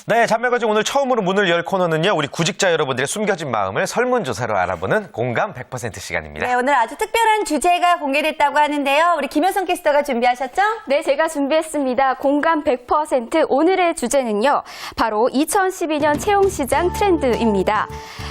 네, 잔매거진 오늘 처음으로 문을 열 코너는요. 우리 구직자 여러분들의 숨겨진 마음을 설문조사로 알아보는 공감 100% 시간입니다. 네, 오늘 아주 특별한 주제가 공개됐다고 하는데요. 우리 김효성 캐스터가 준비하셨죠? 네, 제가 준비했습니다. 공감 100% 오늘의 주제는요. 바로 2012년 채용시장 트렌드입니다.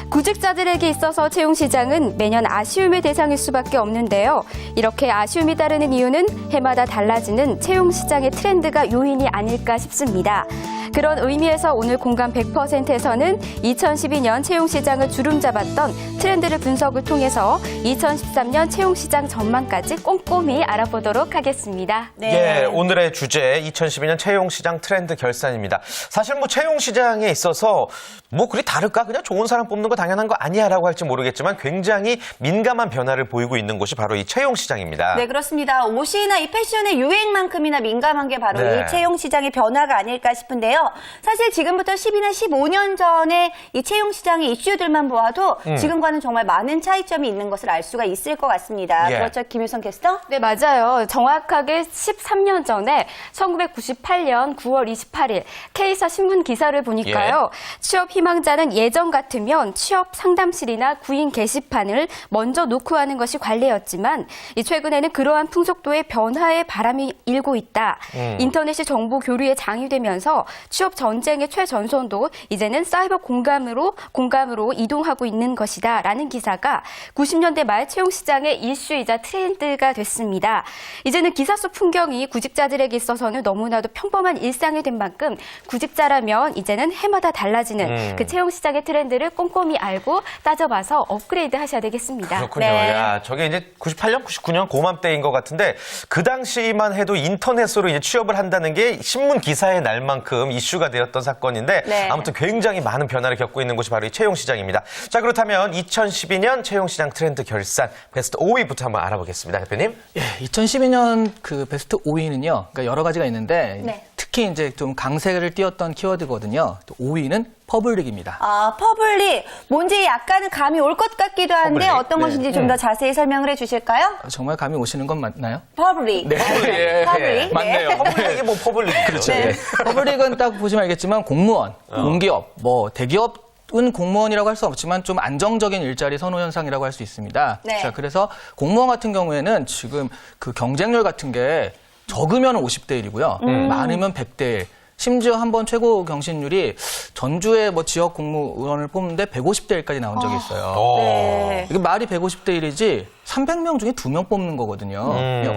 구직자들에게 있어서 채용시장은 매년 아쉬움의 대상일 수밖에 없는데요. 이렇게 아쉬움이 따르는 이유는 해마다 달라지는 채용시장의 트렌드가 요인이 아닐까 싶습니다. 그런 의미에서 오늘 공감 100%에서는 2012년 채용시장을 주름잡았던 트렌드를 분석을 통해서 2013년 채용시장 전망까지 꼼꼼히 알아보도록 하겠습니다. 네. 예, 오늘의 주제 2012년 채용시장 트렌드 결산입니다. 사실 뭐 채용시장에 있어서 뭐 그리 다를까? 그냥 좋은 사람 뽑는 거 당연한 거 아니야 라고 할지 모르겠지만 굉장히 민감한 변화를 보이고 있는 곳이 바로 이 채용시장입니다. 네, 그렇습니다. 옷이나 이 패션의 유행만큼이나 민감한 게 바로 이 채용시장의 변화가 아닐까 싶은데요. 사실 지금부터 10이나 15년 전에 이 채용시장의 이슈들만 보아도 지금과는 정말 많은 차이점이 있는 것을 알 수가 있을 것 같습니다. 예. 그렇죠, 김효성 캐스터? 네, 맞아요. 정확하게 13년 전에 1998년 9월 28일 K사 신문 기사를 보니까요. 취업 희망자는 예전 같으면 취업 상담실이나 구인 게시판을 먼저 놓고 하는 것이 관례였지만 최근에는 그러한 풍속도의 변화의 바람이 일고 있다. 인터넷이 정보 교류에 장이되면서 취업 전쟁의 최전선도 이제는 사이버 공감으로 이동하고 있는 것이다. 라는 기사가 90년대 말 채용시장의 이슈이자 트렌드가 됐습니다. 이제는 기사 속 풍경이 구직자들에게 있어서는 너무나도 평범한 일상이 된 만큼 구직자라면 이제는 해마다 달라지는 그 채용시장의 트렌드를 꼼꼼히 알고 따져봐서 업그레이드 하셔야 되겠습니다. 그렇군요. 네. 야, 저게 이제 98년, 99년 고맘때인 것 같은데 그 당시만 해도 인터넷으로 이제 취업을 한다는 게 신문 기사의 날만큼 이슈가 되었던 사건인데 네. 아무튼 굉장히 많은 변화를 겪고 있는 곳이 바로 이 채용시장입니다. 자, 그렇다면 2012년 채용시장 트렌드 결산 베스트 5위부터 한번 알아보겠습니다. 대표님. 예, 2012년 그 베스트 5위는요. 그러니까 여러 가지가 있는데 네. 특히 이제 좀 강세를 띄었던 키워드거든요. 또 5위는 퍼블릭입니다. 아, 퍼블릭. 뭔지 약간은 감이 올 것 같기도 한데 퍼블릭. 어떤 것인지 좀 더 자세히 설명을 해주실까요? 정말 감이 오시는 건 맞나요? 퍼블릭. 네. 예, 퍼블릭. 맞네요. 퍼블릭이 뭐 퍼블릭. 그렇죠. 네. 예. 퍼블릭은 딱 보시면 알겠지만 공무원, 공기업, 뭐 대기업은 공무원이라고 할 수 없지만 좀 안정적인 일자리 선호 현상이라고 할 수 있습니다. 네. 자, 그래서 공무원 같은 경우에는 지금 그 경쟁률 같은 게 적으면 50대 1이고요. 많으면 100대 1. 심지어 한번 최고 경신률이 전주의 뭐 지역 공무원을 뽑는데 150대 1까지 나온 적이 있어요. 네. 이게 말이 150대 1이지 300명 중에 2명 뽑는 거거든요.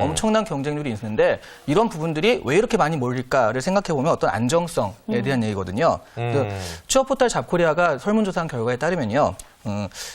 엄청난 경쟁률이 있는데 이런 부분들이 왜 이렇게 많이 몰릴까를 생각해보면 어떤 안정성에 대한 얘기거든요. 취업 포털 잡코리아가 설문조사한 결과에 따르면요.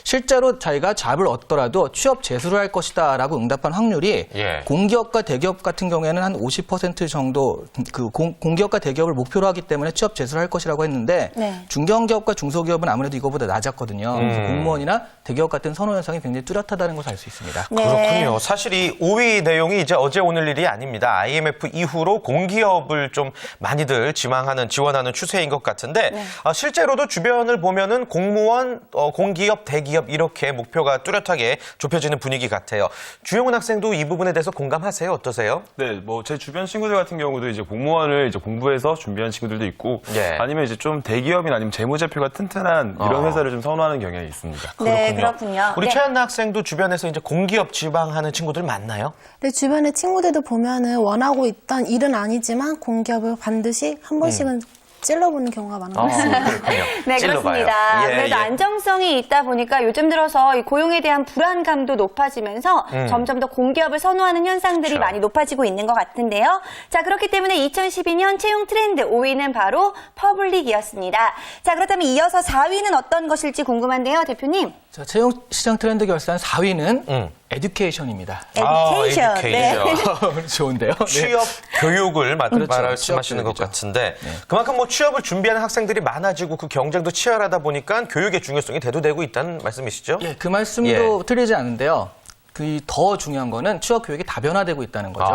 실제로 자기가 잡을 얻더라도 취업 재수를 할 것이다라고 응답한 확률이 공기업과 대기업 같은 경우에는 한 50% 정도 그 공기업과 대기업을 목표로 하기 때문에 취업 재수를 할 것이라고 했는데 중견기업과 중소기업은 아무래도 이거보다 낮았거든요. 그래서 공무원이나 대기업 같은 선호 현상이 굉장히 뚜렷하다는 것을 알 수 있습니다. 네. 그렇군요. 사실 이 5위 내용이 이제 어제 오늘 일이 아닙니다. IMF 이후로 공기업을 좀 많이들 지원하는 추세인 것 같은데 실제로도 주변을 보면은 공무원, 공기업, 대기업 이렇게 목표가 뚜렷하게 좁혀지는 분위기 같아요. 주영훈 학생도 이 부분에 대해서 공감하세요? 어떠세요? 네, 뭐 제 주변 친구들 같은 경우도 이제 공무원을 이제 공부해서 준비한 친구들도 있고, 아니면 이제 좀 대기업이나 아니면 재무제표가 튼튼한 이런 회사를 좀 선호하는 경향이 있습니다. 네, 그렇군요. 우리 네. 최한나 학생도 주변에서 이제 공기업 지망하는 친구들 많나요? 네, 주변에 친구들도 보면은 원하고 있던 일은 아니지만 공기업을 반드시 한 번씩은 찔러보는 경우가 많은 것 같습니다. 그렇군요. 네, 찔러봐요. 그렇습니다. 예, 아무래도 예. 안정성이 있다 보니까 요즘 들어서 이 고용에 대한 불안감도 높아지면서 점점 더 공기업을 선호하는 현상들이 그렇죠. 많이 높아지고 있는 것 같은데요. 자, 그렇기 때문에 2012년 채용 트렌드 5위는 바로 퍼블릭이었습니다. 자, 그렇다면 이어서 4위는 어떤 것일지 궁금한데요, 대표님. 자, 채용 시장 트렌드 결산 4위는 에듀케이션입니다. 에듀케이션. 에듀케이션. 좋은데요? 네. 취업 교육을 그렇죠. 말씀하시는 취업 것 교육이죠. 같은데 그만큼 뭐 취업을 준비하는 학생들이 많아지고 그 경쟁도 치열하다 보니까 교육의 중요성이 대두되고 있다는 말씀이시죠? 예, 그 말씀도 틀리지 않은데요. 그 더 중요한 거는 취업 교육이 다변화되고 있다는 거죠.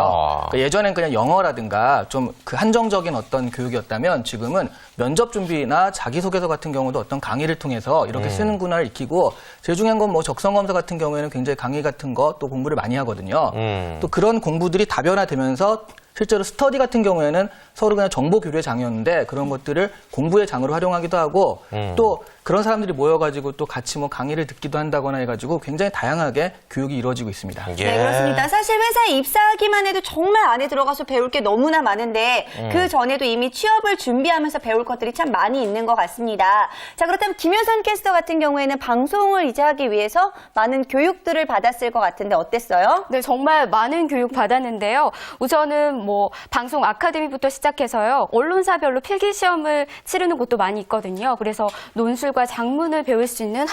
그러니까 예전엔 그냥 영어라든가 좀 그 한정적인 어떤 교육이었다면 지금은 면접 준비나 자기소개서 같은 경우도 어떤 강의를 통해서 이렇게 쓰는 문화를 익히고 제일 중요한 건 뭐 적성검사 같은 경우에는 굉장히 강의 같은 거 또 공부를 많이 하거든요. 또 그런 공부들이 다변화되면서 실제로 스터디 같은 경우에는 서로 그냥 정보 교류의 장이었는데 그런 것들을 공부의 장으로 활용하기도 하고 또 그런 사람들이 모여가지고 또 같이 뭐 강의를 듣기도 한다거나 해가지고 굉장히 다양하게 교육이 이루어지고 있습니다. 예. 네, 그렇습니다. 사실 회사에 입사하기만 해도 정말 안에 들어가서 배울 게 너무나 많은데 그 전에도 이미 취업을 준비하면서 배울 것들이 참 많이 있는 것 같습니다. 자, 그렇다면 김효선 캐스터 같은 경우에는 방송을 이제 하기 위해서 많은 교육들을 받았을 것 같은데 어땠어요? 네, 정말 많은 교육 받았는데요. 우선은 뭐 방송 아카데미부터 시작해서요. 언론사별로 필기 시험을 치르는 곳도 많이 있거든요. 그래서 논술과 작문을 배울 수 있는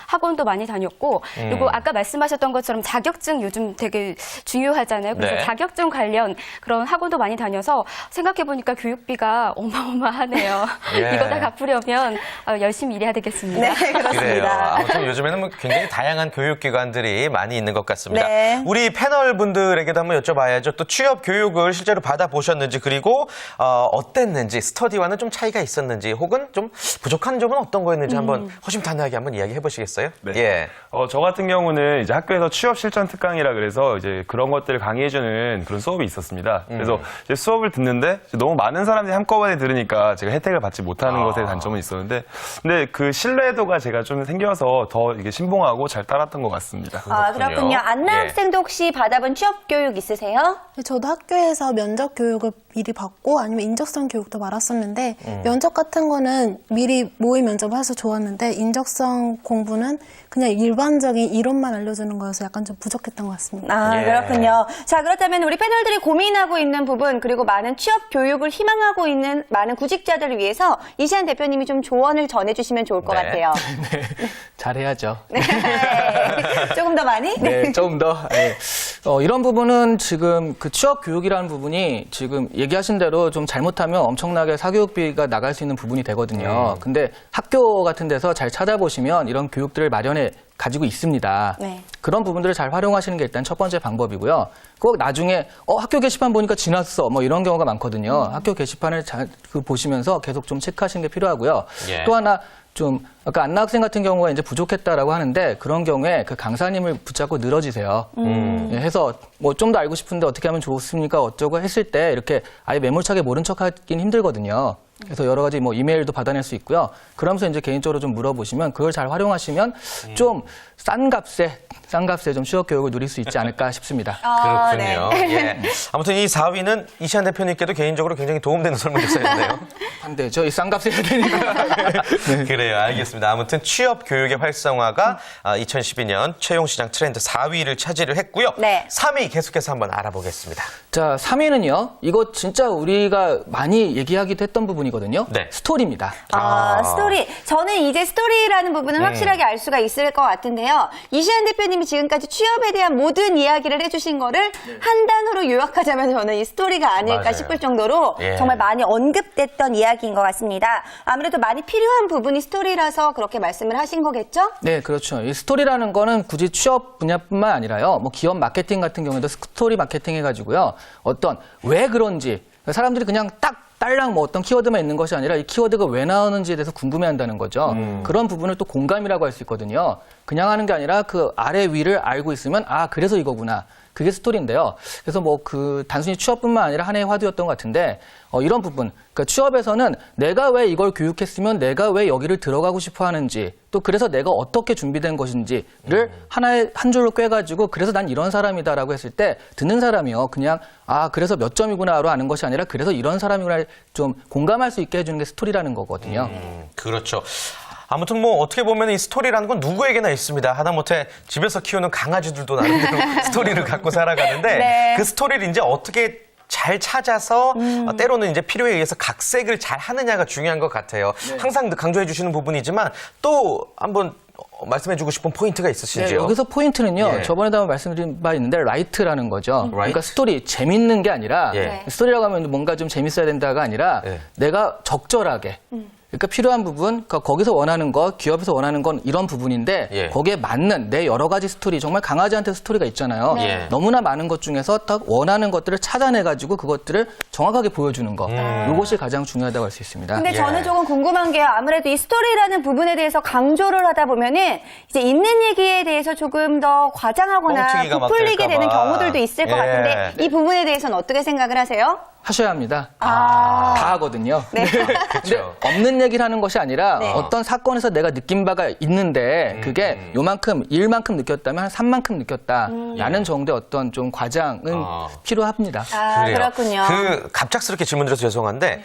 학원도 많이 다녔고, 그리고 아까 말씀하셨던 것처럼 자격증 요즘 되게 중요하잖아요. 그래서 네. 자격증 관련 그런 학원도 많이 다녀서 생각해보니까 교육비가 어마어마하네요. 예. 이거 다 갚으려면 열심히 일해야 되겠습니다. 네, 그래요. 그렇습니다. 아무튼 요즘에는 뭐 굉장히 다양한 교육기관들이 많이 있는 것 같습니다. 네. 우리 패널 분들에게도 한번 여쭤봐야죠. 또 취업 교육을 실제로 받아보셨는지 그리고 어땠는지 스터디와는 좀 차이가 있었는지 혹은 좀 부족한 점은 어떤 거였는지 한번 허심탄회하게 한번 이야기해 보시겠어요? 네. 예. 저 같은 경우는 이제 학교에서 취업 실전 특강이라 그래서 이제 그런 것들을 강의해주는 그런 수업이 있었습니다. 그래서 이제 수업을 듣는데 이제 너무 많은 사람들이 한꺼번에 들으니까 제가 혜택을 받지 못하는 것에 단점은 있었는데, 근데 그 신뢰도가 제가 좀 생겨서 더 이게 신봉하고 잘 따랐던 것 같습니다. 아, 그렇군요. 안나 예. 학생도 혹시 받아본 취업 교육 있으세요? 저도 학교에서 면접 교육을 미리 받고 아니면 인적성 교육도 받았었는데 면접 같은 거는 미리 모의 면접을 해서 좋았는데 인적성 공부는 그냥 일반적인 이론만 알려주는 거여서 약간 좀 부족했던 것 같습니다. 아, 예. 그렇군요. 자, 그렇다면 우리 패널들이 고민하고 있는 부분, 그리고 많은 취업 교육을 희망하고 있는 많은 구직자들을 위해서 이시안 대표님이 좀 조언을 전해주시면 좋을 것 네. 같아요. 네, 잘해야죠. 네. 조금 더 많이? 네, 조금 더. 네. 이런 부분은 지금 그 취업 교육이라는 부분이 지금 얘기하신 대로 좀 잘못하면 엄청나게 사교육비가 나갈 수 있는 부분이 되거든요. 근데 학교 같은 데서 잘 찾아보시면 이런 교육들을 마련해 가지고 있습니다. 네. 그런 부분들을 잘 활용하시는 게 일단 첫 번째 방법이고요. 꼭 나중에 학교 게시판 보니까 지났어 뭐 이런 경우가 많거든요. 학교 게시판을 잘 보시면서 계속 좀 체크하시는 게 필요하고요. 예. 또 하나 좀 아까 안나 학생 같은 경우가 이제 부족했다라고 하는데 그런 경우에 그 강사님을 붙잡고 늘어지세요. 예, 해서 뭐 좀 더 알고 싶은데 어떻게 하면 좋습니까? 어쩌고 했을 때 이렇게 아예 매몰차게 모른 척하긴 힘들거든요. 그래서 여러 가지 뭐 이메일도 받아낼 수 있고요. 그러면서 이제 개인적으로 좀 물어보시면 그걸 잘 활용하시면 좀 싼 값에 좀 취업 교육을 누릴 수 있지 않을까 싶습니다. 아, 그렇군요. 예. 아무튼 이 4위는 이시안 대표님께도 개인적으로 굉장히 도움되는 설문조사였네요. 반대죠. 이 싼 값에 해야 되니까. 그래요. 알겠습니다. 아무튼 취업 교육의 활성화가 2012년 채용시장 트렌드 4위를 차지를 했고요. 네. 3위 계속해서 한번 알아보겠습니다. 자, 3위는요. 이거 진짜 우리가 많이 얘기하기도 했던 부분이거든요. 네. 스토리입니다. 스토리. 저는 이제 스토리라는 부분은 확실하게 알 수가 있을 것 같은데요. 이시안 대표님이 지금까지 취업에 대한 모든 이야기를 해주신 거를 한 단어로 요약하자면 저는 이 스토리가 아닐까 맞아요. 싶을 정도로 예. 정말 많이 언급됐던 이야기인 것 같습니다. 아무래도 많이 필요한 부분이 스토리라서 그렇게 말씀을 하신 거겠죠? 네, 그렇죠. 이 스토리라는 거는 굳이 취업 분야뿐만 아니라요. 뭐 기업 마케팅 같은 경우에도 스토리 마케팅 해가지고요. 어떤 왜 그런지 사람들이 그냥 딱 딸랑 뭐 어떤 키워드만 있는 것이 아니라 이 키워드가 왜 나오는지에 대해서 궁금해한다는 거죠. 그런 부분을 또 공감이라고 할 수 있거든요. 그냥 하는 게 아니라 그 아래 위를 알고 있으면 그래서 이거구나. 그게 스토리인데요. 그래서 뭐 단순히 취업뿐만 아니라 한 해의 화두였던 것 같은데 이런 부분, 그러니까 취업에서는 내가 왜 이걸 교육했으면 내가 왜 여기를 들어가고 싶어 하는지 또 그래서 내가 어떻게 준비된 것인지를 하나의 한 줄로 꿰가지고 그래서 난 이런 사람이다라고 했을 때 듣는 사람이요. 그냥 그래서 몇 점이구나로 아는 것이 아니라 그래서 이런 사람이구나 좀 공감할 수 있게 해주는 게 스토리라는 거거든요. 그렇죠. 아무튼 뭐 어떻게 보면 이 스토리라는 건 누구에게나 있습니다. 하다못해 집에서 키우는 강아지들도 나름대로 스토리를 갖고 살아가는데 네. 그 스토리를 이제 어떻게 잘 찾아서 때로는 이제 필요에 의해서 각색을 잘 하느냐가 중요한 것 같아요. 항상 강조해 주시는 부분이지만 또 한번 말씀해주고 싶은 포인트가 있으신지요? 네, 여기서 포인트는요. 예. 저번에도 한번 말씀드린 바 있는데 라이트라는 거죠. 그러니까 라이트? 스토리 재밌는 게 아니라 예. 스토리라고 하면 뭔가 좀 재밌어야 된다가 아니라 예. 내가 적절하게 그러니까 필요한 부분, 그러니까 거기서 원하는 거, 기업에서 원하는 건 이런 부분인데 예. 거기에 맞는 내 여러 가지 스토리, 정말 강아지한테 스토리가 있잖아요. 네. 너무나 많은 것 중에서 딱 원하는 것들을 찾아내가지고 그것들을 정확하게 보여주는 거. 이것이 가장 중요하다고 할 수 있습니다. 근데 예. 저는 조금 궁금한 게요. 아무래도 이 스토리라는 부분에 대해서 강조를 하다 보면은 이제 있는 얘기에 대해서 조금 더 과장하거나 뻥튀기가 막 부풀리게 될까 되는 봐. 경우들도 있을 것 예. 같은데 이 부분에 대해서는 어떻게 생각을 하세요? 하셔야 합니다. 아. 다 하거든요. 네. 근데 그렇죠. 없는 얘기를 하는 것이 아니라 네. 어떤 사건에서 내가 느낀 바가 있는데 그게 요만큼, 1만큼 느꼈다면 한 3만큼 느꼈다라는 정도의 어떤 좀 과장은 필요합니다. 아, 그래요. 그렇군요. 그 갑작스럽게 질문드려서 죄송한데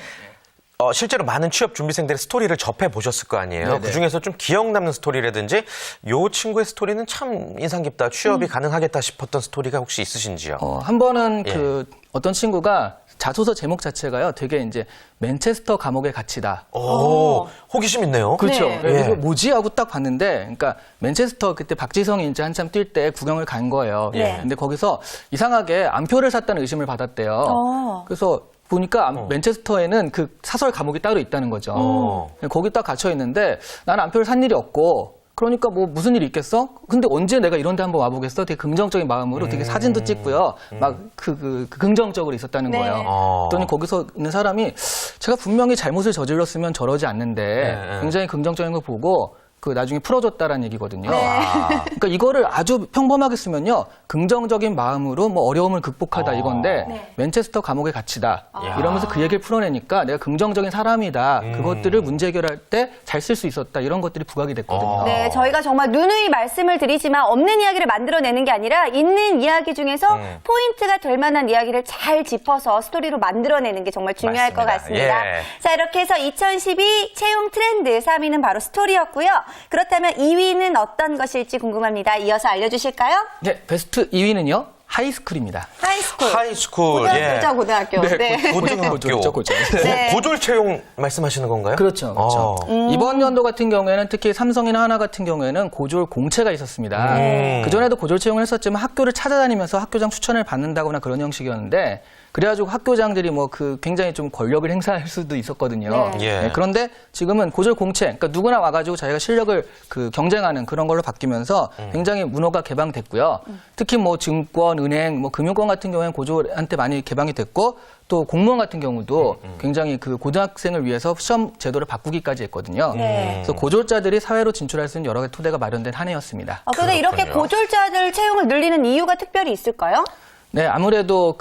실제로 많은 취업 준비생들의 스토리를 접해 보셨을 거 아니에요. 네네. 그 중에서 좀 기억 남는 스토리라든지 요 친구의 스토리는 참 인상 깊다, 취업이 가능하겠다 싶었던 스토리가 혹시 있으신지요? 한 번은 예. 그 어떤 친구가 자소서 제목 자체가요, 되게 이제 맨체스터 감옥의 가치다. 오, 호기심 있네요. 그렇죠. 네. 그래서 예. 뭐지 하고 딱 봤는데, 그러니까 맨체스터 그때 박지성이 이제 한참 뛸 때 구경을 간 거예요. 네. 근데 거기서 이상하게 안표를 샀다는 의심을 받았대요. 그래서 보니까 맨체스터에는 그 사설 감옥이 따로 있다는 거죠. 거기 딱 갇혀 있는데 나는 안표를 산 일이 없고. 그러니까 뭐 무슨 일이 있겠어? 근데 언제 내가 이런 데 한번 와보겠어? 되게 긍정적인 마음으로 되게 사진도 찍고요. 막 그 긍정적으로 있었다는 네. 거예요. 그랬더니 거기서 있는 사람이 제가 분명히 잘못을 저질렀으면 저러지 않는데 굉장히 긍정적인 걸 보고 그 나중에 풀어줬다라는 얘기거든요. 그러니까 이거를 아주 평범하게 쓰면요. 긍정적인 마음으로 뭐 어려움을 극복하다 이건데 맨체스터 감옥의 가치다. 이러면서 그 얘기를 풀어내니까 내가 긍정적인 사람이다. 그것들을 문제 해결할 때 잘 쓸 수 있었다. 이런 것들이 부각이 됐거든요. 네, 저희가 정말 누누이 말씀을 드리지만 없는 이야기를 만들어내는 게 아니라 있는 이야기 중에서 포인트가 될 만한 이야기를 잘 짚어서 스토리로 만들어내는 게 정말 중요할 것 맞습니다. 같습니다. 예. 자, 이렇게 해서 2012 채용 트렌드 3위는 바로 스토리였고요. 그렇다면 2위는 어떤 것일지 궁금합니다. 이어서 알려주실까요? 네, 베스트 2위는요. 하이스쿨입니다. 하이스쿨. 하이스쿨. 고등학교죠, 고등학교. 네. 고등학교. 고졸이죠, 고졸. 네. 고졸 채용 말씀하시는 건가요? 그렇죠. 그렇죠. 어. 이번 연도 같은 경우에는 특히 삼성이나 하나 같은 경우에는 고졸 공채가 있었습니다. 그전에도 고졸 채용을 했었지만 학교를 찾아다니면서 학교장 추천을 받는다거나 그런 형식이었는데 그래가지고 학교장들이 뭐 그 굉장히 좀 권력을 행사할 수도 있었거든요. 네. 예. 네, 그런데 지금은 고졸 공채, 그러니까 누구나 와가지고 자기가 실력을 그 경쟁하는 그런 걸로 바뀌면서 굉장히 문호가 개방됐고요. 특히 뭐 증권, 은행, 뭐 금융권 같은 경우에는 고졸한테 많이 개방이 됐고 또 공무원 같은 경우도 굉장히 그 고등학생을 위해서 시험 제도를 바꾸기까지 했거든요. 네. 그래서 고졸자들이 사회로 진출할 수 있는 여러 가지 토대가 마련된 한 해였습니다. 그런데 이렇게 그렇군요. 고졸자들 채용을 늘리는 이유가 특별히 있을까요? 네, 아무래도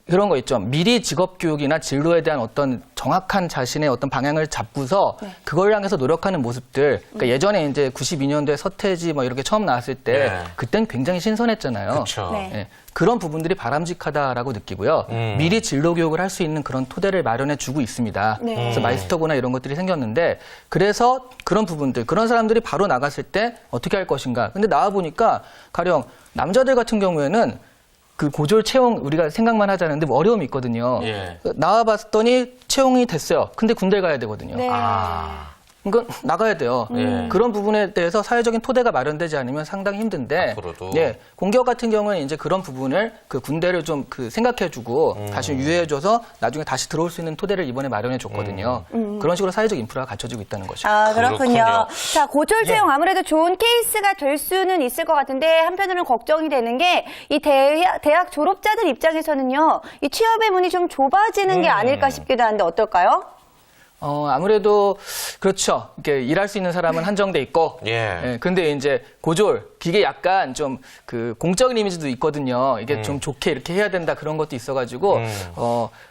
그런 거 있죠. 미리 직업 교육이나 진로에 대한 어떤 정확한 자신의 어떤 방향을 잡고서 그걸 향해서 노력하는 모습들. 그러니까 예전에 이제 92년도에 서태지 뭐 이렇게 처음 나왔을 때 네. 그땐 굉장히 신선했잖아요. 그렇죠. 네. 예, 그런 부분들이 바람직하다라고 느끼고요. 미리 진로 교육을 할 수 있는 그런 토대를 마련해 주고 있습니다. 네. 그래서 마이스터고나 이런 것들이 생겼는데 그래서 그런 부분들, 그런 사람들이 바로 나갔을 때 어떻게 할 것인가. 근데 나와 보니까 가령 남자들 같은 경우에는 그 고졸 채용 우리가 생각만 하자는데 뭐 어려움이 있거든요. 예. 나와봤더니 채용이 됐어요. 근데 군대 가야 되거든요. 네. 이건 나가야 돼요. 예. 그런 부분에 대해서 사회적인 토대가 마련되지 않으면 상당히 힘든데, 앞으로도. 예, 공기업 같은 경우는 이제 그런 부분을 그 군대를 좀 그 생각해주고 다시 유예해줘서 나중에 다시 들어올 수 있는 토대를 이번에 마련해줬거든요. 그런 식으로 사회적 인프라가 갖춰지고 있다는 거죠. 아, 그렇군요. 그렇군요. 자, 고졸 채용 아무래도 좋은 케이스가 될 수는 있을 것 같은데 한편으로는 걱정이 되는 게 이 대학 졸업자들 입장에서는요, 이 취업의 문이 좀 좁아지는 게 아닐까 싶기도 한데 어떨까요? 아무래도 그렇죠. 이렇게 일할 수 있는 사람은 한정돼 있고, 예. 근데 이제 고졸 이게 약간 좀 그 공적인 이미지도 있거든요. 이게 좀 좋게 이렇게 해야 된다 그런 것도 있어가지고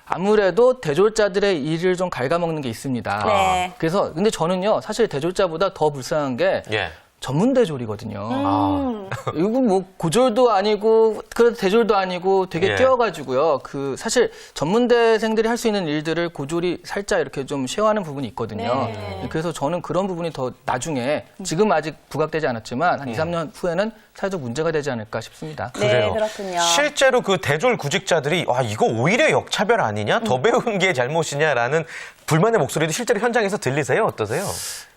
아무래도 대졸자들의 일을 좀 갉아먹는 게 있습니다. 네. 그래서 근데 저는요 사실 대졸자보다 더 불쌍한 게 예. 전문 대졸이거든요. 이거 뭐 고졸도 아니고 그 대졸도 아니고 되게 예. 뛰어가지고요. 그 사실 전문대생들이 할 수 있는 일들을 고졸이 살짝 이렇게 좀 쉐어하는 부분이 있거든요. 네. 그래서 저는 그런 부분이 더 나중에 지금 아직 부각되지 않았지만 한 2, 3년 후에는 사회적 문제가 되지 않을까 싶습니다. 네, 그래요. 그렇군요. 실제로 그 대졸 구직자들이 와 이거 오히려 역차별 아니냐? 더 배운 게 잘못이냐라는 불만의 목소리도 실제로 현장에서 들리세요? 어떠세요?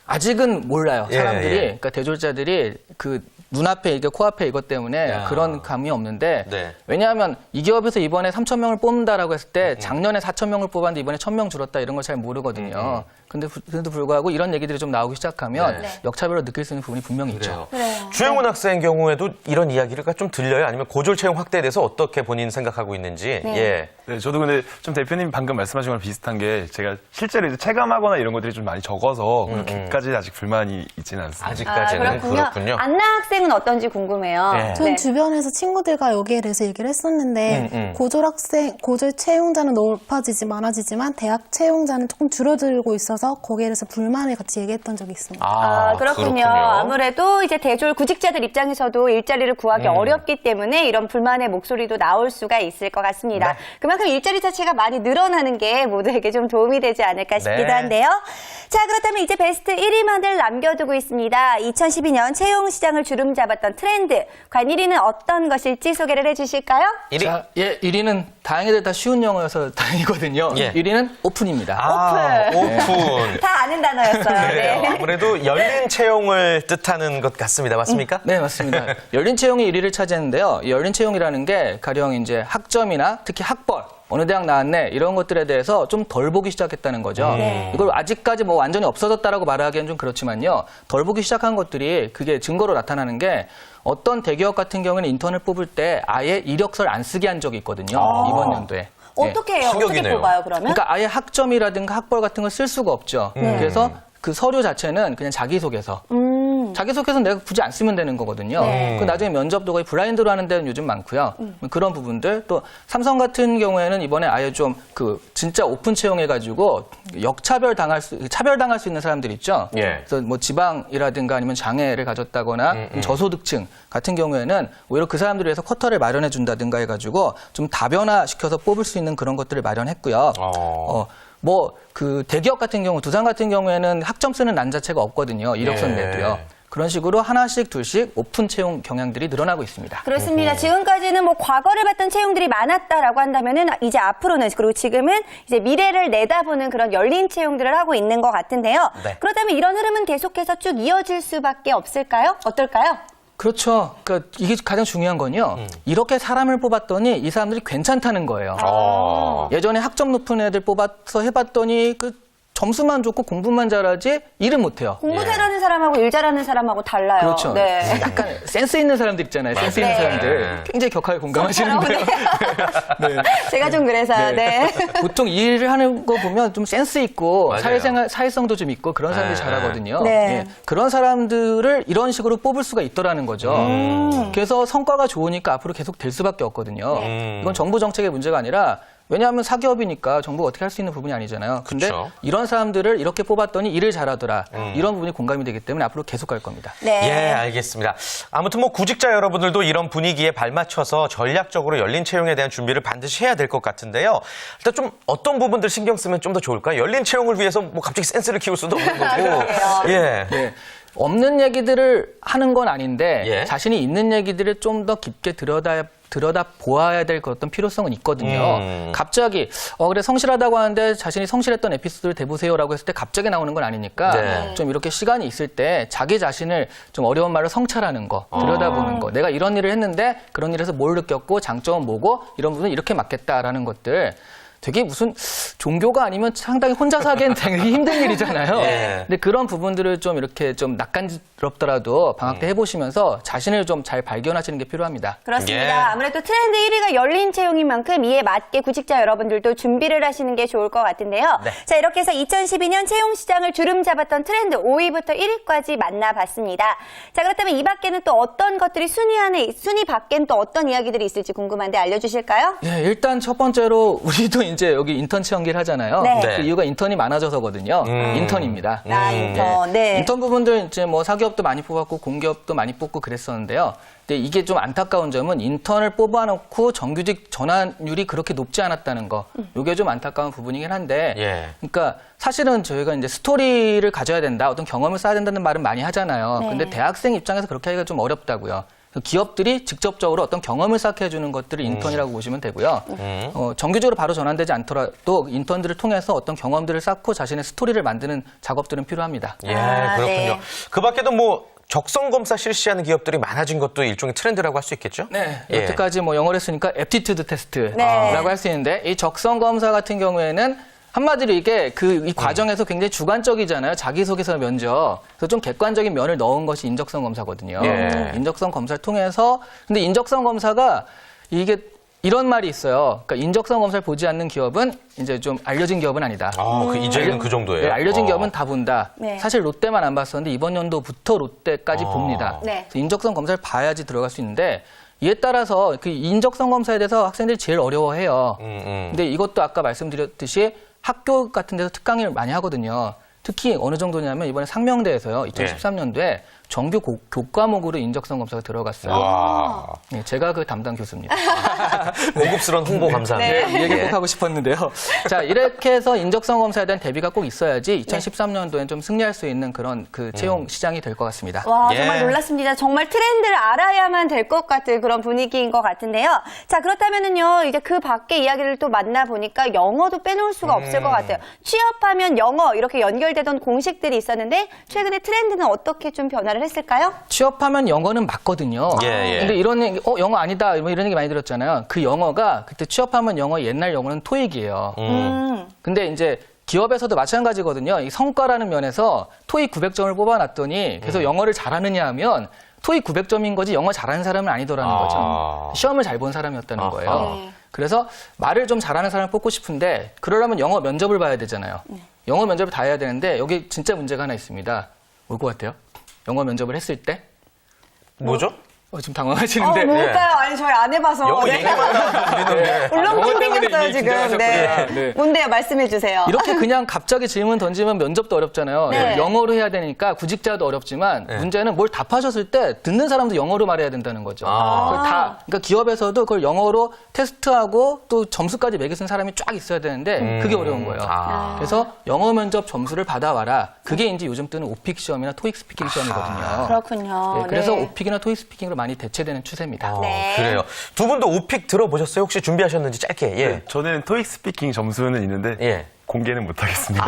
아직은 몰라요. 예, 사람들이, 예. 그러니까 대졸자들이 그 눈앞에 이게 코앞에 이것 때문에 야. 그런 감이 없는데 네. 왜냐하면 이 기업에서 이번에 3,000명을 뽑는다라고 했을 때 작년에 4,000명을 뽑았는데 이번에 1,000명 줄었다 이런 걸 잘 모르거든요. 근데 그래도 불구하고 이런 얘기들이 좀 나오기 시작하면 네. 역차별로 느낄 수 있는 부분이 분명히 있죠. 그래요. 주영훈 학생 경우에도 이런 이야기가 좀 들려요? 아니면 고졸 채용 확대에 대해서 어떻게 본인 생각하고 있는지? 네. 예. 네, 저도 근데 좀 대표님 방금 말씀하신 거랑 비슷한 게 제가 실제로 이제 체감하거나 이런 것들이 좀 많이 적어서 그렇게까지 아직 불만이 있지는 않습니다. 아직까지는 그렇군요. 안나 학생은 어떤지 궁금해요. 네. 전 네. 주변에서 친구들과 여기에 대해서 얘기를 했었는데 고졸 채용자는 높아지지 많아지지만 대학 채용자는 조금 줄어들고 있어서 거기에 대해서 불만을 같이 얘기했던 적이 있습니다. 그렇군요. 아무래도 이제 대졸 구직자들 입장에서도 일자리를 구하기 어렵기 때문에 이런 불만의 목소리도 나올 수가 있을 것 같습니다. 네. 그만큼 일자리 자체가 많이 늘어나는 게 모두에게 좀 도움이 되지 않을까 싶기도 네. 한데요. 자, 그렇다면 이제 베스트 1위만을 남겨두고 있습니다. 2012년 채용 시장을 주름잡았던 트렌드. 과연 1위는 어떤 것일지 소개를 해주실까요? 1위. 자, 예, 1위는 다행히도 다 쉬운 영어여서 다행이거든요. 예. 1위는 오픈입니다. 오픈. 다 아는 단어였어요. 네. 네. 아무래도 열린 채용을 뜻하는 것 같습니다. 맞습니까? 네, 맞습니다. 열린 채용이 1위를 차지했는데요. 이 열린 채용이라는 게 가령 이제 학점이나 특히 학벌, 어느 대학 나왔네 이런 것들에 대해서 좀 덜 보기 시작했다는 거죠. 이걸 아직까지 뭐 완전히 없어졌다라고 말하기엔 좀 그렇지만요. 덜 보기 시작한 것들이 그게 증거로 나타나는 게 어떤 대기업 같은 경우는 인턴을 뽑을 때 아예 이력서를 안 쓰게 한 적이 있거든요. 이번 연도에. 네. 어떻게 해요? 어떻게 충격이네요. 뽑아요, 그러면? 그러니까 아예 학점이라든가 학벌 같은 걸 쓸 수가 없죠. 그래서 그 서류 자체는 그냥 자기소개서. 자기소개서는 내가 굳이 안 쓰면 되는 거거든요. 그 나중에 면접도 거의 블라인드로 하는 데는 요즘 많고요. 그런 부분들 또 삼성 같은 경우에는 이번에 아예 좀 그 진짜 오픈 채용해가지고 차별당할 수 있는 사람들 있죠. 예. 그래서 뭐 지방이라든가 아니면 장애를 가졌다거나 저소득층 같은 경우에는 오히려 그 사람들을 위해서 쿼터를 마련해 준다든가 해가지고 좀 다변화시켜서 뽑을 수 있는 그런 것들을 마련했고요. 뭐 그 대기업 같은 경우 두산 같은 경우에는 학점 쓰는 난 자체가 없거든요. 이력서 내도요. 그런 식으로 하나씩 둘씩 오픈 채용 경향들이 늘어나고 있습니다. 그렇습니다. 지금까지는 뭐 과거를 봤던 채용들이 많았다라고 한다면은 이제 앞으로는 그리고 지금은 이제 미래를 내다보는 그런 열린 채용들을 하고 있는 것 같은데요. 네. 그렇다면 이런 흐름은 계속해서 쭉 이어질 수밖에 없을까요? 어떨까요? 그렇죠. 그러니까 이게 가장 중요한 건요. 이렇게 사람을 뽑았더니 이 사람들이 괜찮다는 거예요. 예전에 학점 높은 애들 뽑아서 해봤더니 그 점수만 좋고 공부만 잘하지 일은 못해요. 공부 잘하는 사람하고 일 잘하는 사람하고 달라요. 그렇죠. 네. 약간 센스 있는 사람들 있잖아요. 센스 있는 네. 사람들. 굉장히 격하게 공감하시는데요. 네. 제가 좀 그래서 네. 보통 일을 하는 거 보면 좀 센스 있고 맞아요. 사회성도 좀 있고 그런 사람들이 잘하거든요. 네. 예. 그런 사람들을 이런 식으로 뽑을 수가 있더라는 거죠. 그래서 성과가 좋으니까 앞으로 계속 될 수밖에 없거든요. 이건 정부 정책의 문제가 아니라 왜냐하면 사기업이니까 정부가 어떻게 할 수 있는 부분이 아니잖아요. 근데 그쵸. 이런 사람들을 이렇게 뽑았더니 일을 잘하더라. 이런 부분이 공감이 되기 때문에 앞으로 계속 갈 겁니다. 네. 예, 알겠습니다. 아무튼 뭐 구직자 여러분들도 이런 분위기에 발맞춰서 전략적으로 열린 채용에 대한 준비를 반드시 해야 될 것 같은데요. 일단 좀 어떤 부분들 신경 쓰면 좀 더 좋을까요? 열린 채용을 위해서 뭐 갑자기 센스를 키울 수도 없는 거고. 예. 네. 없는 얘기들을 하는 건 아닌데 예. 자신이 있는 얘기들을 좀 더 깊게 들여다 보아야 될 어떤 필요성은 있거든요. 갑자기 그래 성실하다고 하는데 자신이 성실했던 에피소드를 대보세요라고 했을 때 갑자기 나오는 건 아니니까 네. 좀 이렇게 시간이 있을 때 자기 자신을 좀 어려운 말로 성찰하는 거, 들여다보는 거. 내가 이런 일을 했는데 그런 일에서 뭘 느꼈고 장점은 뭐고 이런 부분은 이렇게 맞겠다라는 것들. 되게 무슨 종교가 아니면 상당히 혼자서 하기엔 되게 힘든 일이잖아요. 예. 근데 그런 부분들을 좀 이렇게 좀 낯간지럽더라도 방학 때 해보시면서 자신을 좀 잘 발견하시는 게 필요합니다. 그렇습니다. 예. 아무래도 트렌드 1위가 열린 채용인 만큼 이에 맞게 구직자 여러분들도 준비를 하시는 게 좋을 것 같은데요. 네. 자, 이렇게 해서 2012년 채용 시장을 주름잡았던 트렌드 5위부터 1위까지 만나봤습니다. 자, 그렇다면 이 밖에는 또 어떤 것들이 순위 밖엔 또 어떤 이야기들이 있을지 궁금한데 알려주실까요? 예, 일단 첫 번째로 우리도 이제 여기 인턴 채용기를 하잖아요. 네. 그 이유가 인턴이 많아져서거든요. 인턴입니다. 인턴. 네. 인턴 부분들 이제 뭐 사기업도 많이 뽑았고 공기업도 많이 뽑고 그랬었는데요. 근데 이게 좀 안타까운 점은 인턴을 뽑아놓고 정규직 전환율이 그렇게 높지 않았다는 거. 이게 좀 안타까운 부분이긴 한데. 예. 그러니까 사실은 저희가 이제 스토리를 가져야 된다, 어떤 경험을 쌓아야 된다는 말은 많이 하잖아요. 네. 근데 대학생 입장에서 그렇게 하기가 좀 어렵다고요. 기업들이 직접적으로 어떤 경험을 쌓게 해주는 것들을 인턴이라고 보시면 되고요. 정규적으로 바로 전환되지 않더라도 인턴들을 통해서 어떤 경험들을 쌓고 자신의 스토리를 만드는 작업들은 필요합니다. 예, 아, 그렇군요. 네. 그 밖에도 뭐 적성 검사 실시하는 기업들이 많아진 것도 일종의 트렌드라고 할 수 있겠죠? 네, 예. 여태까지 뭐 영어를 쓰니까 애프티튜드 테스트라고 네. 할 수 있는데 이 적성 검사 같은 경우에는 한마디로 이게 이 과정에서 굉장히 주관적이잖아요. 자기소개서 면접. 그래서 좀 객관적인 면을 넣은 것이 인적성 검사거든요. 예. 인적성 검사를 통해서 근데 인적성 검사가 이게 이런 말이 있어요. 그러니까 인적성 검사를 보지 않는 기업은 이제 좀 알려진 기업은 아니다. 이제는 그 정도예요. 네, 알려진 기업은 다 본다. 네. 사실 롯데만 안 봤었는데 이번 연도부터 롯데까지 봅니다. 네. 그래서 인적성 검사를 봐야지 들어갈 수 있는데 이에 따라서 그 인적성 검사에 대해서 학생들이 제일 어려워해요. 근데 이것도 아까 말씀드렸듯이 학교 같은 데서 특강을 많이 하거든요. 특히 어느 정도냐면 이번에 상명대에서요. 2013년도에 정규 교과목으로 인적성 검사가 들어갔어요. 와. 네, 제가 그 담당 교수입니다. 고급스러운 홍보 감사합니다. 이 얘기 꼭 하고 싶었는데요. 자, 이렇게 해서 인적성 검사에 대한 대비가 꼭 있어야지 2013년도엔 좀 승리할 수 있는 그런 그 채용 시장이 될 것 같습니다. 와, 예. 정말 놀랐습니다. 정말 트렌드를 알아야만 될 것 같은 그런 분위기인 것 같은데요. 자, 그렇다면은요, 이제 그 밖에 이야기를 또 만나보니까 영어도 빼놓을 수가 없을 것 같아요. 취업하면 영어, 이렇게 연결되던 공식들이 있었는데, 최근에 트렌드는 어떻게 좀 변화를 했을까요? 취업하면 영어는 맞거든요. 예. 근데 이런 얘기, 영어 아니다. 뭐 이런 얘기 많이 들었잖아요. 그 영어가 그때 취업하면 영어 옛날 영어는 토익이에요. 근데 이제 기업에서도 마찬가지거든요. 이 성과라는 면에서 토익 900점을 뽑아놨더니 그래서 영어를 잘하느냐 하면 토익 900점인 거지 영어 잘하는 사람은 아니더라는 거죠. 시험을 잘 본 사람이었다는 거예요. 그래서 말을 좀 잘하는 사람을 뽑고 싶은데 그러려면 영어 면접을 봐야 되잖아요. 영어 면접을 다 해야 되는데 여기 진짜 문제가 하나 있습니다. 뭘 것 같아요? 영어 면접을 했을 때? 뭐죠? 좀 당황하시는데. 뭘까요? 아니, 저희 안 해봐서. 영어 네. 얘기만 나오고 우리는데. 울렁증 때문에 생겼어요, 이미 지금. 긴장하셨구나. 네. 네. 뭔데요? 말씀해 주세요. 이렇게 그냥 갑자기 질문 던지면 면접도 어렵잖아요. 네. 영어로 해야 되니까 구직자도 어렵지만 문제는 뭘 답하셨을 때 듣는 사람도 영어로 말해야 된다는 거죠. 그러니까 기업에서도 그걸 영어로 테스트하고 또 점수까지 매겨 쓴 사람이 쫙 있어야 되는데 그게 어려운 거예요. 그래서 영어 면접 점수를 받아와라. 그게 이제 요즘 뜨는 오픽 시험이나 토익 스피킹 시험이거든요. 그렇군요. 네, 그래서 네. 오픽이나 토익 스피킹으로 많이 대체되는 추세입니다. 네. 그래요. 두 분도 오픽 들어보셨어요? 혹시 준비하셨는지 짧게. 예. 네, 저는 토익 스피킹 점수는 있는데 예. 공개는 못하겠습니다.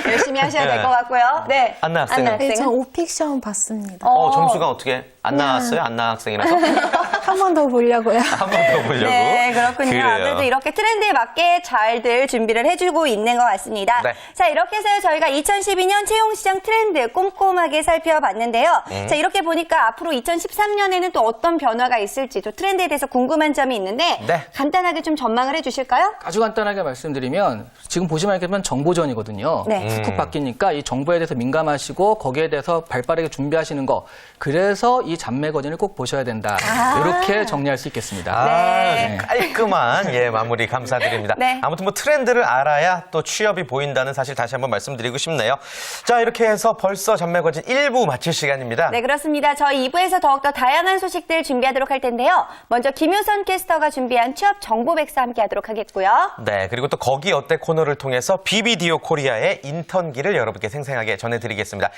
열심히 하셔야 될 것 같고요. 네. 안나 학생은? 네, 저 학생은? 오픽 시험 봤습니다. 점수가 어떻게 안 나왔어요? 안나 학생이라서? 한 번 더 보려고요. 한 번 더 보려고. 네, 그렇군요. 그래요. 아무래도 이렇게 트렌드에 맞게 잘들 준비를 해주고 있는 것 같습니다. 네. 자, 이렇게 해서 저희가 2012년 채용시장 트렌드 꼼꼼하게 살펴봤는데요. 자, 이렇게 보니까 앞으로 2013년에는 또 어떤 변화가 있을지 또 트렌드에 대해서 궁금한 점이 있는데 네. 간단하게 좀 전망을 해주실까요? 아주 간단하게 말씀드리면 지금 보시면 이렇게 보면 정보전이거든요. 네. 훅훅 바뀌니까 이 정보에 대해서 민감하시고 거기에 대해서 발빠르게 준비하시는 거. 그래서 이 잡매거진을 꼭 보셔야 된다. 이렇게 정리할 수 있겠습니다. 네. 깔끔한 마무리 감사드립니다. 네. 아무튼 뭐 트렌드를 알아야 또 취업이 보인다는 사실 다시 한번 말씀드리고 싶네요. 자, 이렇게 해서 벌써 전매거진 1부 마칠 시간입니다. 네, 그렇습니다. 저희 2부에서 더욱더 다양한 소식들 준비하도록 할 텐데요. 먼저 김효선 캐스터가 준비한 취업 정보 백서 함께 하도록 하겠고요. 네, 그리고 또 거기 어때 코너를 통해서 BBDO 코리아의 인턴기를 여러분께 생생하게 전해드리겠습니다.